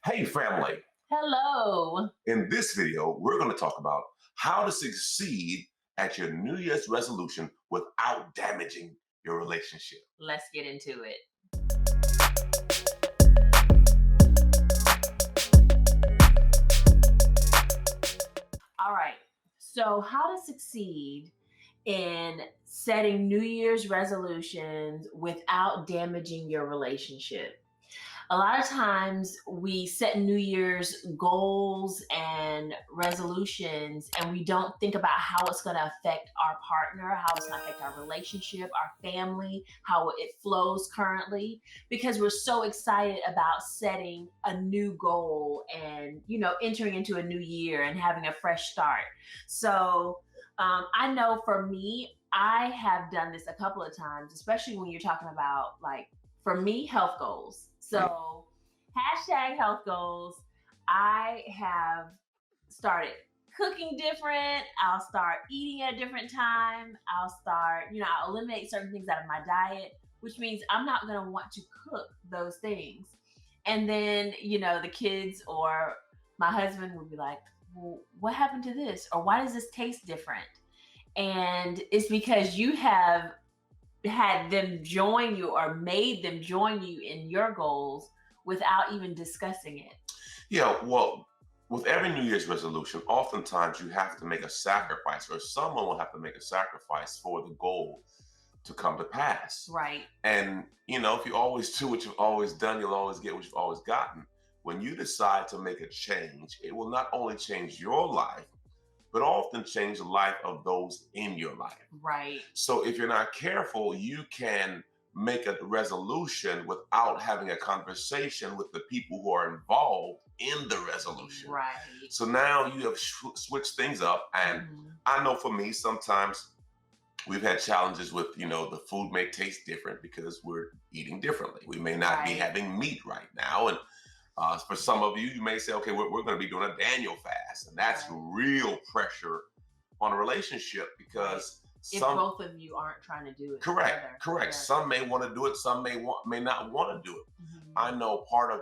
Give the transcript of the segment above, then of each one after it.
Hey family, Hello. in this video, we're going to talk about how to succeed at your New Year's resolution without damaging your relationship. Let's get into it. All right. So, how to succeed in setting New Year's resolutions without damaging your relationship? A lot of times we set New Year's goals and resolutions, and we don't think about how it's going to affect our partner, how it's going to affect our relationship, our family, how it flows currently, because we're so excited about setting a new goal and, entering into a new year and having a fresh start. So, I know for me, I have done this a couple of times, especially when you're talking about, like, for me, health goals. Mm. So, hashtag health goals. I have started cooking different. I'll start eating at a different time. I'll eliminate certain things out of my diet, which means I'm not going to want to cook those things. And then, the kids or my husband would be like, well, what happened to this? Or why does this taste different? And it's because you have had them join you or made them join you in your goals without even discussing it. Yeah, well, with every New Year's resolution, oftentimes you have to make a sacrifice, or someone will have to make a sacrifice for the goal to come to pass. Right. And, if you always do what you've always done, you'll always get what you've always gotten. When you decide to make a change, it will not only change your life, but often change the life of those in your life. Right. So if you're not careful, you can make a resolution without having a conversation with the people who are involved in the resolution. Right. So now you have switched things up. And I know for me, sometimes we've had challenges with, the food may taste different because we're eating differently. We may not be Right. having meat right now. And for some of you, you may say, okay, we're going to be doing a Daniel fast. And that's Right. real pressure on a relationship because If some both of you aren't trying to do it correct, together. correct. Yeah. Some may want to do it, some may not want to do it. Mhm. I know part of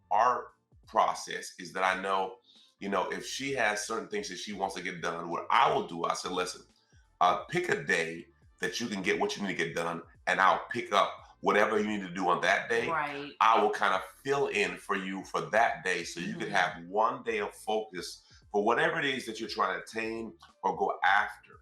our process is that I know, if she has certain things that she wants to get done, what I will do, I said, listen, pick a day that you can get what you need to get done, and I'll pick up whatever you need to do on that day. Right. I will kind of fill in for you for that day so you can Mhm. have one day of focus for whatever it is that you're trying to attain or go after.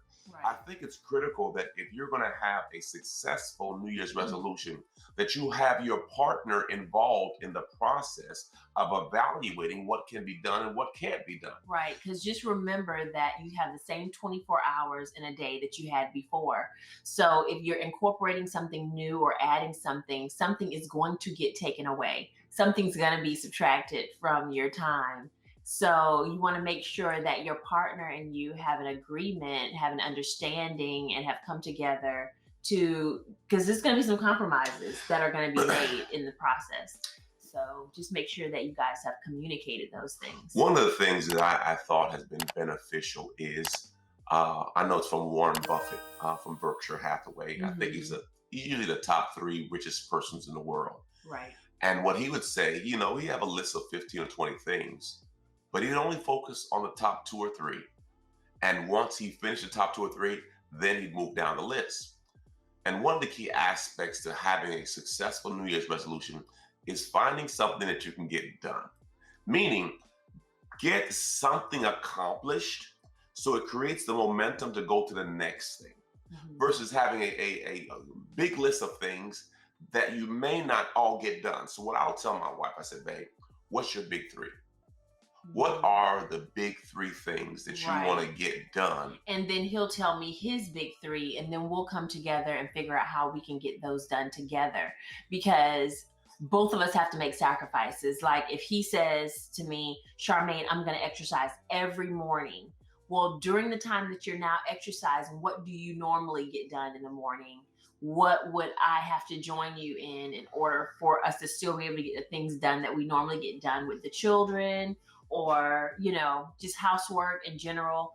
I Right. think it's critical that if you're going to have a successful New Year's Mhm. resolution, that you have your partner involved in the process of evaluating what can be done and what can't be done. Right. Because just remember that you have the same 24 hours in a day that you had before. So if you're incorporating something new or adding something, something is going to get taken away. Something's going to be subtracted from your time. So you want to make sure that your partner and you have an agreement, have an understanding, and have come together to, because there's going to be some compromises that are going to be made in the process. So just make sure that you guys have communicated those things. One of the things that I thought has been beneficial is I know it's from Warren Buffett from Berkshire Hathaway. I think he's Mhm. usually the top three richest persons in the world. Right. And what he would say, he have a list of 15 or 20 things, but he'd only focus on the top two or three. And once he finished the top two or three, then he'd move down the list. And one of the key aspects to having a successful New Year's resolution is finding something that you can get done. Meaning, get something accomplished so it creates the momentum to go to the next thing Mhm. versus having a big list of things that you may not all get done. So, what I'll tell my wife, I said, babe, what's your big three? What Mhm. are the big three things that you want to Right. get done? And then he'll tell me his big three, and then we'll come together and figure out how we can get those done together. Because both of us have to make sacrifices. Like if he says to me, Charmaine, I'm going to exercise every morning. Well, during the time that you're now exercising, what do you normally get done in the morning? What would I have to join you in order for us to still be able to get the things done that we normally get done with the children or, just housework in general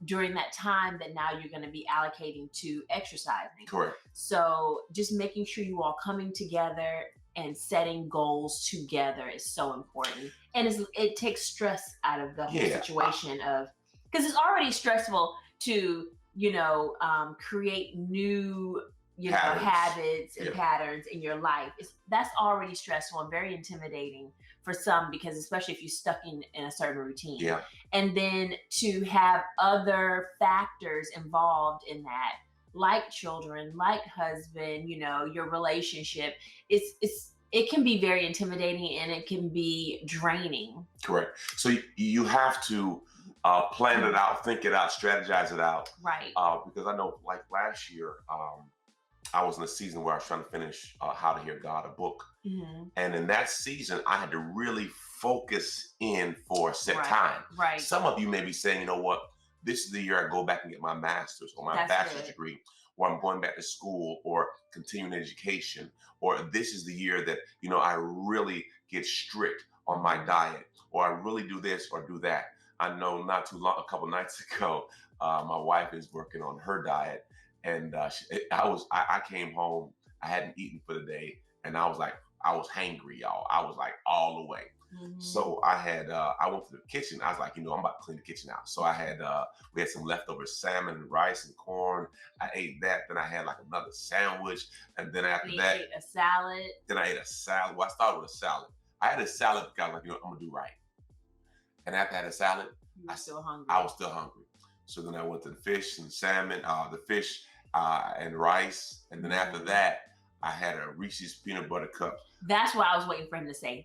during that time that now you're going to be allocating to exercising. Correct. So just making sure you all coming together and setting goals together is so important. And it takes stress out of the whole Yeah. situation of, because it's already stressful to, create new, habits and Yeah. patterns in your life. That's already stressful and very intimidating for some, because especially if you're stuck in a certain routine. Yeah. And then to have other factors involved in that, like children, like husband, your relationship, it can be very intimidating and it can be draining. Correct. So you have to plan it out, think it out, strategize it out. Right. Because I know, like last year, I was in a season where I was trying to finish How to Hear God, a book. Mm-hmm. And in that season, I had to really focus in for a set time. Right. Some of you may be saying, you know what, this is the year I go back and get my master's or my bachelor's degree, or I'm going back to school or continuing education, or this is the year that, I really get strict on my diet, or I really do this or do that. I know not too long, a couple nights ago, my wife is working on her diet, and I came home, I hadn't eaten for the day, and I was hangry, y'all. I was like all the way. Mm-hmm. So I went to the kitchen. I was like, I'm about to clean the kitchen out. So we had some leftover salmon, rice, and corn. I ate that. Then I had like another sandwich. And then after that, ate a salad. Then I ate a salad. Well, I started with a salad. I had a salad because I was like, I'm going to do right. And after I had a salad, I was still hungry. I was still hungry. So then I went to the fish and salmon, the fish and rice. And then after that, I had a Reese's peanut butter cup. That's what I was waiting for him to say.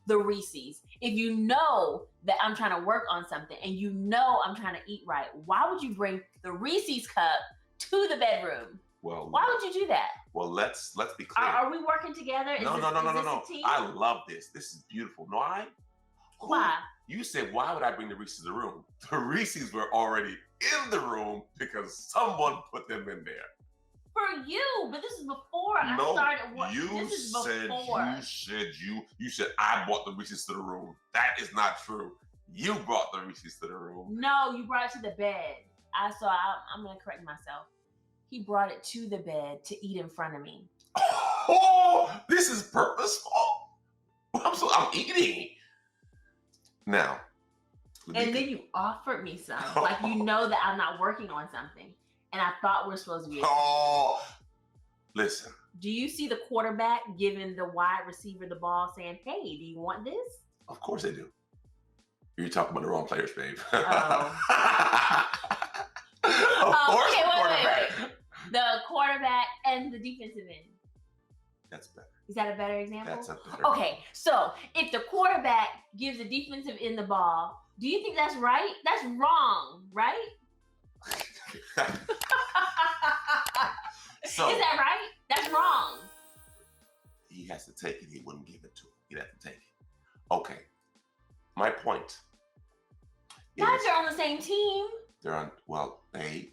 The Reese's. If you know that I'm trying to work on something and I'm trying to eat right, why would you bring the Reese's cup to the bedroom? Well, why would you do that? Well, let's be clear. Are we working together? No. I love this. This is beautiful. No, why? You said, why would I bring the Reese's to the room? The Reese's were already in the room because someone put them in there. For you, but this is before I started work. You said I brought the Reese's to the room. That is not true. You brought the Reese's to the room. No, you brought it to the bed. I'm gonna correct myself. He brought it to the bed to eat in front of me. Oh, this is purposeful. I'm eating. Now. And then you offered me some. Like, that I'm not working on something. And I thought we're supposed to be. Oh, listen. Do you see the quarterback giving the wide receiver the ball saying, hey, do you want this? Of course they do. You're talking about the wrong players, babe. Oh. Of course, wait. The quarterback and the defensive end. That's better. Is that a better example? That's a better. Okay, so if the quarterback gives the defensive end the ball, do you think that's right? That's wrong, right? So, is that right? That's wrong. He has to take it. He wouldn't give it to him. He'd have to take it. Okay. My point. Now they're on the same team. They're on. Well, babe.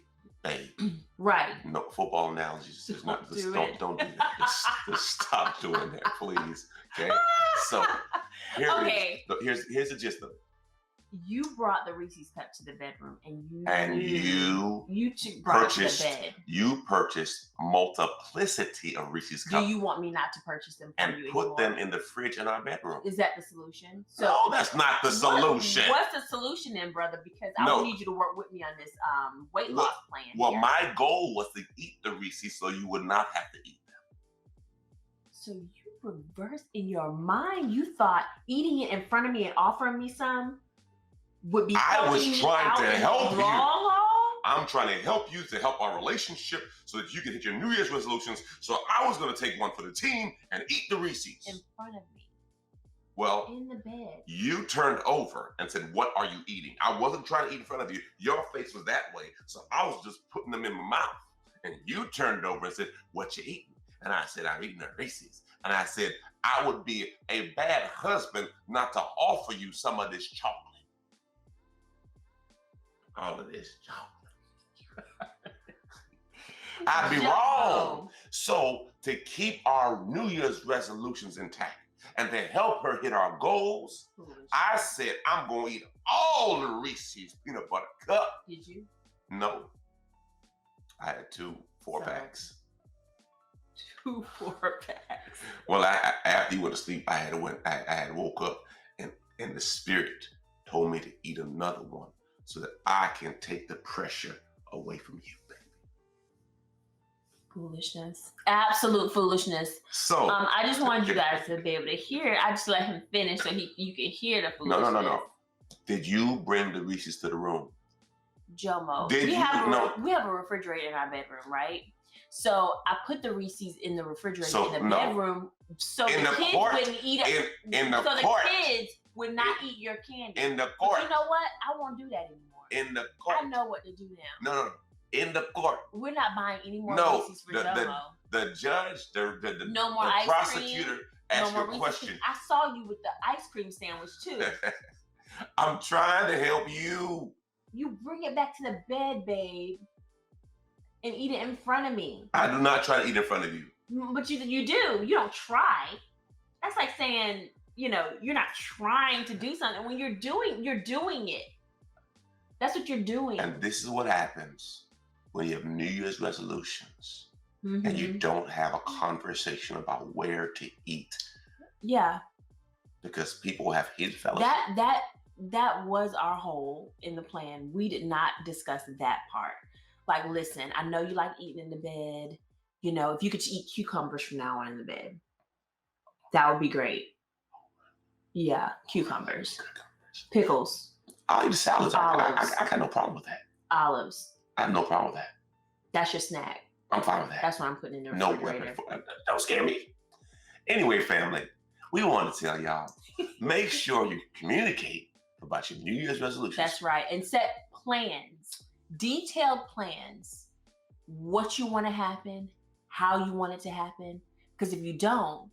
Right. No football analogies. Just don't do that. Just stop doing that, please. Okay. So here's the gist of it. You brought the Reese's cup to the bedroom, and you purchased to the bed. You purchased multiplicity of Reese's cups. Do you want me not to purchase them for you put them in the fridge in our bedroom? Is that the solution? No, that's not the solution. What's the solution then, brother? Because I need you to work with me on this weight loss plan. Well, my goal was to eat the Reese's so you would not have to eat them. So you reversed in your mind. You thought eating it in front of me and offering me some would be. I was trying to help you. I'm trying to help you to help our relationship so that you can hit your New Year's resolutions. So I was going to take one for the team and eat the Reese's. In front of me. Well, in the bed. You turned over and said, what are you eating? I wasn't trying to eat in front of you. Your face was that way. So I was just putting them in my mouth. And you turned over and said, what you eating? And I said, I'm eating the Reese's. And I said, I would be a bad husband not to offer you some of this chocolate. All of this chocolate. I'd be wrong. So to keep our New Year's resolutions intact and to help her hit our goals, I said I'm going to eat all the Reese's peanut butter cup. Did you? No. I had 2 4-packs. 4 packs. Well, after you went to sleep, I had woke up, and the spirit told me to eat another one so that I can take the pressure away from you, baby. Foolishness. Absolute foolishness. So I just wanted you guys to be able to hear. I just let him finish so you can hear the foolishness. No. Did you bring the Reese's to the room? Jomo. We have a refrigerator in our bedroom, right? So I put the Reese's in the refrigerator in the bedroom so the kids wouldn't eat it. The kids would not eat your candy. In the court. But you know what? I won't do that anymore. In the court. I know what to do now. No. In the court. We're not buying any more Reese's for Jomo. The judge, the no more the prosecutor asked you a question. I saw you with the ice cream sandwich too. I'm trying to help you. You bring it back to the bed, babe, and eat it in front of me. I do not try to eat in front of you. But you do. You don't try. That's like saying, you're not trying to do something. When you're doing it. That's what you're doing. And this is what happens when you have New Year's resolutions and you don't have a conversation about where to eat. Yeah. Because people have hid fellowship. That was our hole in the plan. We did not discuss that part. Like, listen, I know you like eating in the bed. If you could eat cucumbers from now on in the bed, that would be great. Yeah, cucumbers. Pickles. I'll eat salads. I got no problem with that. Olives. I have no problem with that. That's your snack. I'm fine with that. That's what I'm putting in the refrigerator. No, don't scare me. Anyway, family, we want to tell y'all, make sure you communicate about your New Year's resolutions. That's right. And set plans, detailed plans, what you want to happen, how you want it to happen. Because if you don't,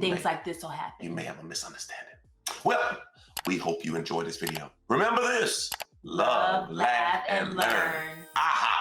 things like this will happen. You may have a misunderstanding. Well, we hope you enjoyed this video. Remember this: love, laugh, and learn. Aha!